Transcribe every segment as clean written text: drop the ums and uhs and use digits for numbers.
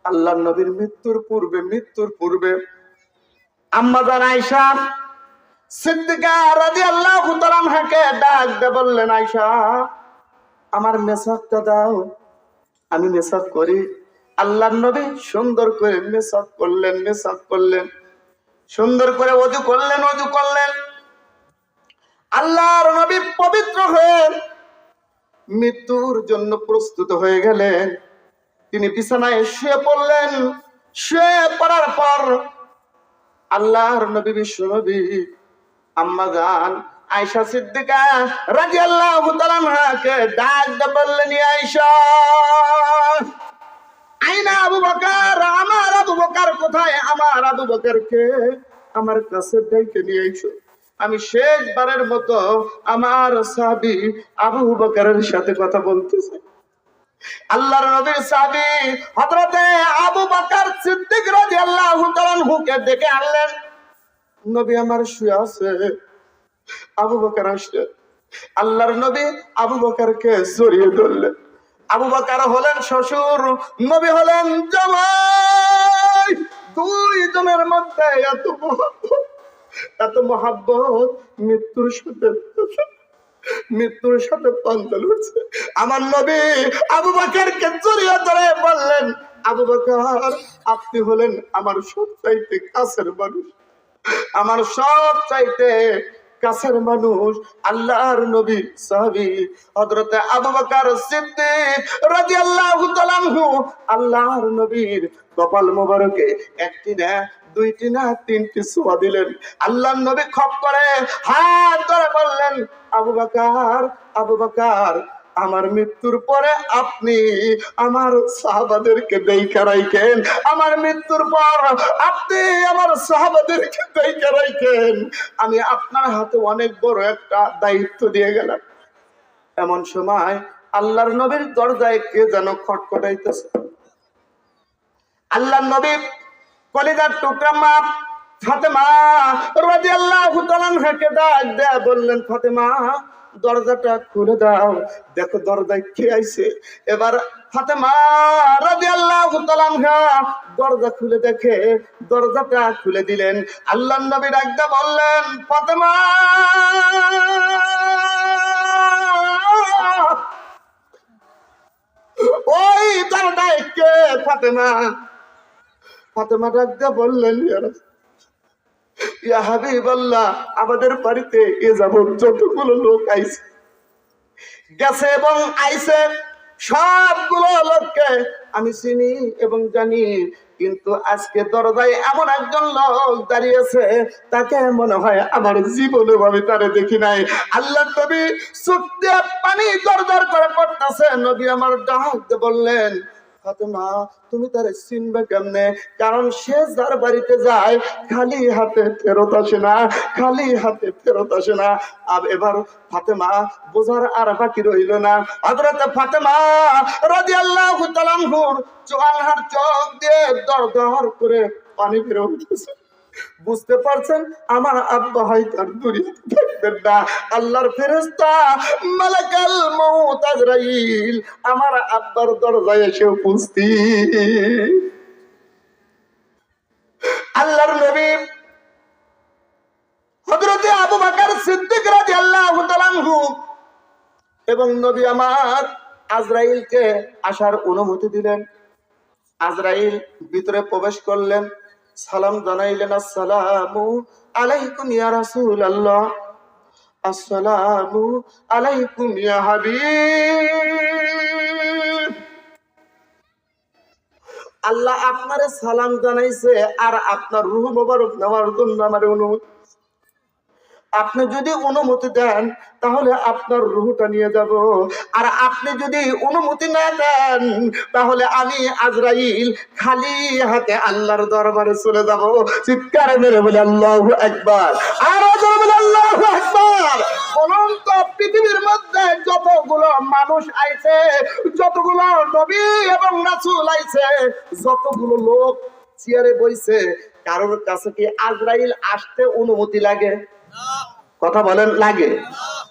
আল্লাহর নবীর মৃত্যুর পূর্বে আম্মা জান আয়েশা সিদ্দিকা রাদিয়াল্লাহু তাআলা আনহাকে ডাক দিয়ে বললেন, আয়েশা আমার মেসাকটা দাও, আমি মেসাক করি। আল্লাহর নবী সুন্দর করে মেসাক করলেন, সুন্দর করে ওযু করলেন। আল্লাহর নবী পবিত্র হয়ে মৃত্যুর জন্য প্রস্তুত হয়ে গেলেন। তিনি বিছানায় শুয়ে পড়লেন। শুয়ে পড়ার পর আল্লাহর নবী বিশ্বনবী আম্মা জান আয়েশা সিদ্দিকা রাদিয়াল্লাহু তাআলা আনহাকে ডাক দিয়ে বললেন, আয়েশা আইনা আবু বকর, আমার আবু বকর কোথায়? আমার আবু বকরকে আমার কাছে ডেকে নিয়ে আইসো। আমি শেষবারের মতো আমার সাহাবী আবু বকরের সাথে কথা বলতেছি। আল্লাহর নবীর সাহাবী হযরতে আবু বকর সিদ্দিক রাদিয়াল্লাহু তাআলা আনহুকে ডেকে আনলেন। নবী আমার শুয়ে আছে। আবু বকর আসলে আল্লাহর নবী আবু বকরকে জড়িয়ে ধরলেন। আবু বকর হলেন শ্বশুর, নবী হলেন জামাই। দুইজনের মধ্যে এত মহব্বত মৃত্যুর সাথে পাঞ্জা লড়ছে। আমার নবী আবু বকরকে জড়িয়ে ধরে বললেন, আবু বকর আপনি হলেন আমার সবচাইতে কাছের মানুষ, আমার সবচাইতে কাছের মানুষ। আল্লাহর নবী সাহাবী হযরত আবু বকর সিদ্দিক রাদিয়াল্লাহু তাআলা আনহু আল্লাহর নবীর কপাল মোবারকে একটি না দুইটি না তিনটি ছোঁয়া দিলেন। আল্লাহর নবী খপ করে হাত ধরে বললেন, আবু বকর আমার মৃত্যুর পরে আপনি আমার সাহাবাদেরকে দেখা রাখেন, আমার মৃত্যুর পর আপনি আমার সাহাবাদেরকে দেখা রাখেন। আমি আপনার হাতে অনেক বড় একটা দায়িত্ব দিয়ে গেলাম। এমন সময় আল্লাহর নবীর দরজায় কে যেন খটখটাইতেছে। আল্লাহর নবী কলিজার টুকরা মা ফাতেমা রাদিয়াল্লাহু তাআলা আনহাকে ডাক দিয়ে বললেন, ফাতেমা দরজাটা খুলে দাও, দেখো দরজায় কে আইছে। এবার ফাতেমা রাদিয়াল্লাহু তাআলা আনহা দরজা খুলে দেখে, দরজাটা খুলে দিলেন। আল্লাহর নবী ডাক দিয়ে বললেন, ফাতেমা ওই দরজায় কে? ফাতেমা ডাক দিয়ে বললেন, ইয়া হাবিবাল্লাহ আমাদের বাড়িতে এ যাবত যতগুলো লোক আইছে গেছে এবং আইছে সবগুলো লোককে আমি চিনি এবং জানি, কিন্তু আজকে দরজায় এমন একজন লোক দাঁড়িয়েছে তাকে মনে হয় আমার জীবনে আমি তারে দেখি নাই। আল্লাহ নবী চোখ দিয়ে পানি দরদর করে পড়তেছে। নবী আমার ডাক দিয়ে বললেন, ফাতেমা তুমি তারে চিনবে কেমনে? কারণ সে যার বাড়িতে যায় খালি হাতে ফেরত আসে না। আর এবার ফাতেমা বোঝার আর বাকি রইল না। হযরত ফাতেমা রাদিয়াল্লাহু তাআলা আনহুর চোয়ালহার চোখ দিয়ে দরদর করে পানি বের হইতেছে। বুঝতে পারছেন আমার আব্বা হয়তো আর দুনিয়াতে থাকবেন না। আল্লাহর ফেরেশতা মালাকুল মউত আজরাইল আমার আব্বার দরজায় এসে উপস্থিত। আল্লাহর নবী হযরত আবু বকর সিদ্দিক রাদিয়াল্লাহু তাআলা আনহু এবং নবী আমার আজরাইলকে আসার অনুমতি দিলেন। আজরাইল ভিতরে প্রবেশ করলেন, সালাম জানাইলেন, আসসালামু আলাইকুম ইয়া রাসূলুল্লাহ, আসসালামু আলাইকুম ইয়া হাবিব। আল্লাহ আপনারে সালাম জানাইছে আর আপনার রূহ মোবারক নেওয়ার জন্য আমার অনুমতি। আপনি যদি অনুমতি দেন তাহলে আপনার রূহটা নিয়ে যাব, আর আপনি যদি অনুমতি না দেন তাহলে আমি আজরাইল খালি হাতে আল্লাহর দরবারে চলে যাব। চিৎকার মেরে বলে আল্লাহু আকবার, আর জোরে বলে আল্লাহু আকবার। অনন্ত পৃথিবীর মধ্যে যতগুলো মানুষ আইছে, যতগুলো নবী এবং রাসূল আইছে, যতগুলো লোক চেয়ারে বইছে, কারোর কাছে কি আজরাইল আসতে অনুমতি লাগে? কথা বলেন, লাগে?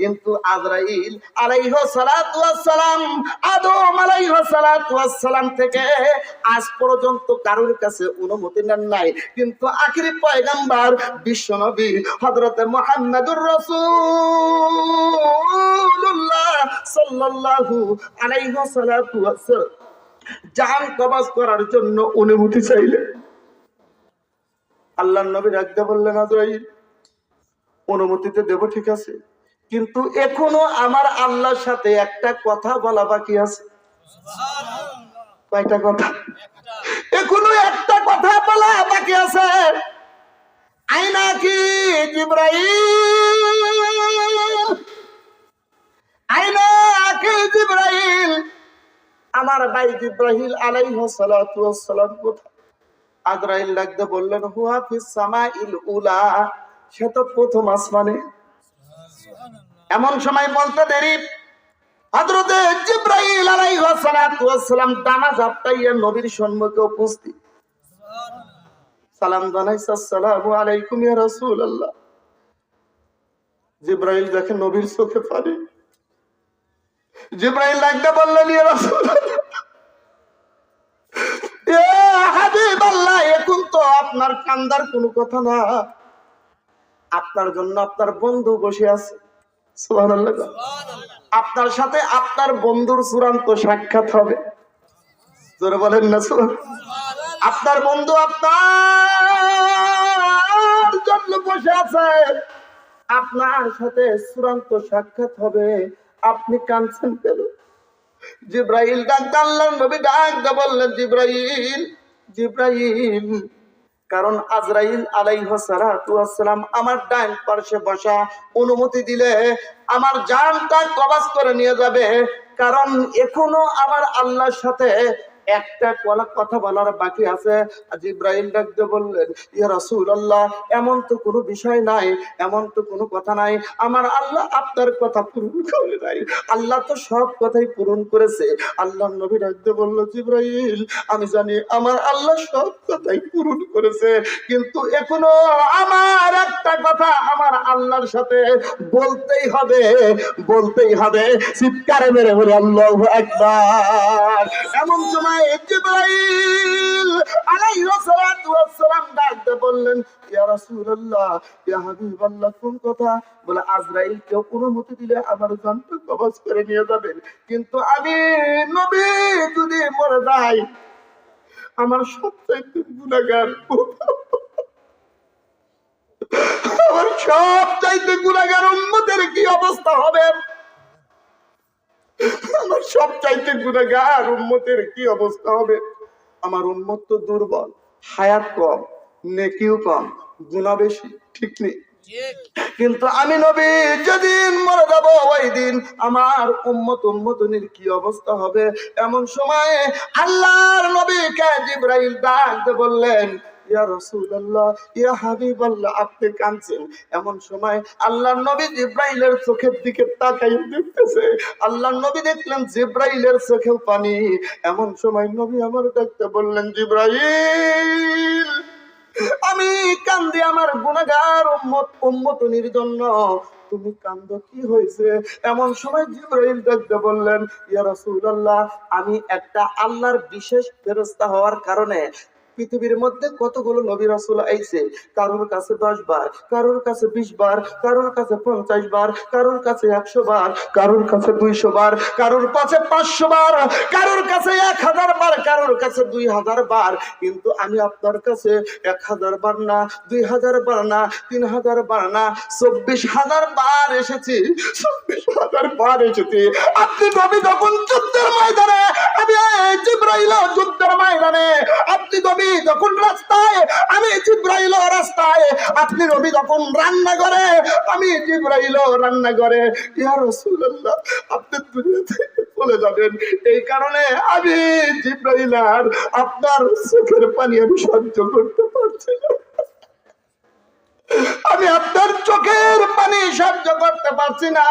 কিন্তু আজরাইল আলাইহিস সালাতু ওয়াস সালাম আদম আলাইহিস সালাতু ওয়াস সালাম থেকে আজ পর্যন্ত কারোর কাছে অনুমতি নেন নাই, কিন্তু আখিরি পয়গম্বর বিশ্ব নবী হযরতে মুহাম্মদুর রাসূলুল্লাহ সাল্লাল্লাহু আলাইহি সাল্লাতু ওয়াস সালাম জান কবজ করার জন্য অনুমতি চাইলেন। আল্লাহর নবী ডাকতে বললেন, আজরাইল অনুমতিতে দেব, ঠিক আছে, কিন্তু এখনো আমার আল্লাহর সাথে একটা কথা বলা বাকি আছে। কয়টা কথা? এখনো একটা কথা বলা বাকি আছে। আইনা কি জিবরাইল, আইনা কি জিবরাইল, আমার ভাই জিবরাইল আলাইহিস সালাতু ওয়াস সালাম কোথায়? আজরাইল ডাকতে বললেন, হুয়া ফিস সামাইল উলা, সে তো প্রথম আসমানে। এমন সময় বলতে দেরি, হযরতে জিবরাইল আলাইহিস সালাতু ওয়াস সালাম ডানা ঝাপটাইয়া নবীর সম্মুখে উপস্থিত। সালাম জানাইছে, আসসালামু আলাইকুম ইয়া রাসূলুল্লাহ। জিবরাইল দেখে নবীর চোখে পানি। জিবরাইল ডাকতে বললেন, ইয়া রাসূলুল্লাহ, ইয়া হাবিবাল্লাহ, এখন তো আপনার কান্দার কোনো কথা না, আপনার জন্য আপনার বন্ধু বসে আছে। সুবহানাল্লাহ। আপনার সাথে আপনার বন্ধুর চূড়ান্ত সাক্ষাৎ হবে। জোরে বলেন না সুবহানাল্লাহ। আপনার বন্ধু আপনার জন্য বসে আছে, আপনার সাথে চূড়ান্ত সাক্ষাৎ হবে, আপনি কাঁদছেন কেন? জিবরাইল ডাক আল্লাহর নবী ডাক বললেন, জিবরাইল, জিবরাইল, কারণ আজরাইল আলাইহিস সালাতু ওয়াস সালাম আমার ডান পাশে বসা, অনুমতি দিলে আমার জানটা কবজ করে নিয়ে যাবে, কারণ এখনো আমার আল্লাহর সাথে একটা কথা বলার বাকি আছে। জিবরাইল ডাকতে বললেন, ইয়া রাসূলুল্লাহ, এমন তো কোনো বিষয় নাই, এমন তো কোনো কথা নাই, আমার আল্লাহ আপনার কথা পূরণ করে নাই, আল্লাহ তো সব কথাই পূরণ করেছে। আল্লাহর নবী ডাকতে বলল, জিবরাইল, আমি জানি আমার আল্লাহ সব কথাই পূরণ করেছে, কিন্তু এখনো আমার একটা কথা আমার আল্লাহর সাথে বলতেই হবে, বলতেই হবে। চিৎকারে মেরে বলে আল্লাহু আকবার। এমন সময় জিবরাইল আলাইহিস সালাতু ওয়াস সালাম ডাকতে বললেন, ইয়া রাসূলুল্লাহ, ইয়া হাবিবাল্লাহ, কোন কথা? বলে, আজরাইল কেউ অনুমতি দিলে আমার জানটা কবজ করে নিয়ে যাবেন, কিন্তু আমি নবী যদি মরে যাই, আমার সবচাইতে গুনাহগার, আমার সবচাইতে গুনাহগার উম্মতের কি অবস্থা হবে? আমার সবচাইতে গুনাহগার উম্মতের কি অবস্থা হবে? আমার উম্মত তো দুর্বল, হায়াত কম, নেকিও কম, গুনাহ বেশি, ঠিক নেই? কিন্তু আমি নবী যেদিন মরে যাব, ওই দিন আমার উম্মতের কি অবস্থা হবে? এমন সময় আল্লাহর নবীকে জিবরাইল ডাকতে বললেন, ইয়া রাসূলুল্লাহ, ইয়া হাবিবাল্লাহ, আপনি কাঁদছেন। এমন সময় আল্লাহর নবী জিবরাইলের চোখের দিকে তাকাই দেখতেছে। আল্লাহর নবী দেখলেন জিবরাইলের চোখেও পানি। এমন সময় নবী আমার ডাকতে বললেন, জিবরাইল, আমি কান্দি আমার গুনাহগার উম্মতের জন্য, তুমি কান্দো, কি হয়েছে? এমন সময় জিবরাইল ডাকতে বললেন, ইয়া রাসূলুল্লাহ, আমি একটা আল্লাহর বিশেষ ফেরেশতা হওয়ার কারণে পৃথিবীর মধ্যে কতগুলো নবী রাসূল আইছে, কারোর কাছে 10 বার, কারোর কাছে 20 বার, কারোর কাছে 50 বার, কারোর কাছে 100 বার, কারোর কাছে 200 বার, কারোর কাছে 500 বার, কারোর কাছে 1000 বার, কারোর কাছে 2000 বার, কিন্তু আমি আপনার কাছে 1000 বার না, 2000 বার না, 3000 বার না, 24000 বার এসেছি, 24000 বার এসেছি। আপনি নবী যখন যুদ্ধের ময়দানে, আমি জিবরাইল যুদ্ধের ময়দানে, আপনি নবী যখন রাস্তায়, আমি জিবরাইল রাস্তায়, আপনি নবী যখন রান্না করে, আমি জিবরাইল রান্না করে। ইয়া রাসূলুল্লাহ, আপনি দুনিয়া থেকে চলে যাবেন, এই কারণে আমি জিবরাইল আর আপনার চোখের পানি আমি সহ্য করতে পারছি না, আমি আপনার চোখের পানি সহ্য করতে পারছি না।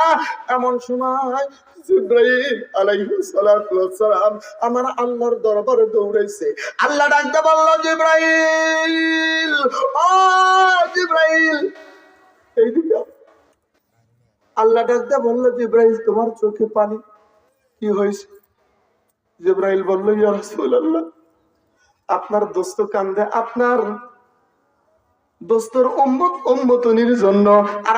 এমন সময় জিবরাইল আলাইহিস সালাতু ওয়াস সালাম আমার আল্লাহর দরবারে দৌড়াইছে। আল্লাহ ডাকতে বলল, জিবরাইল, ও জিবরাইল, এইদিকে। আল্লাহ ডাকতে বললো, জিব্রাইল তোমার চোখে পানি, কি হয়েছে? জিব্রাইল বলল, ইয়া রাসূলুল্লাহ, আপনার দোস্ত কান্দে আপনার দোস্তর উম্মতনির জন্য। আর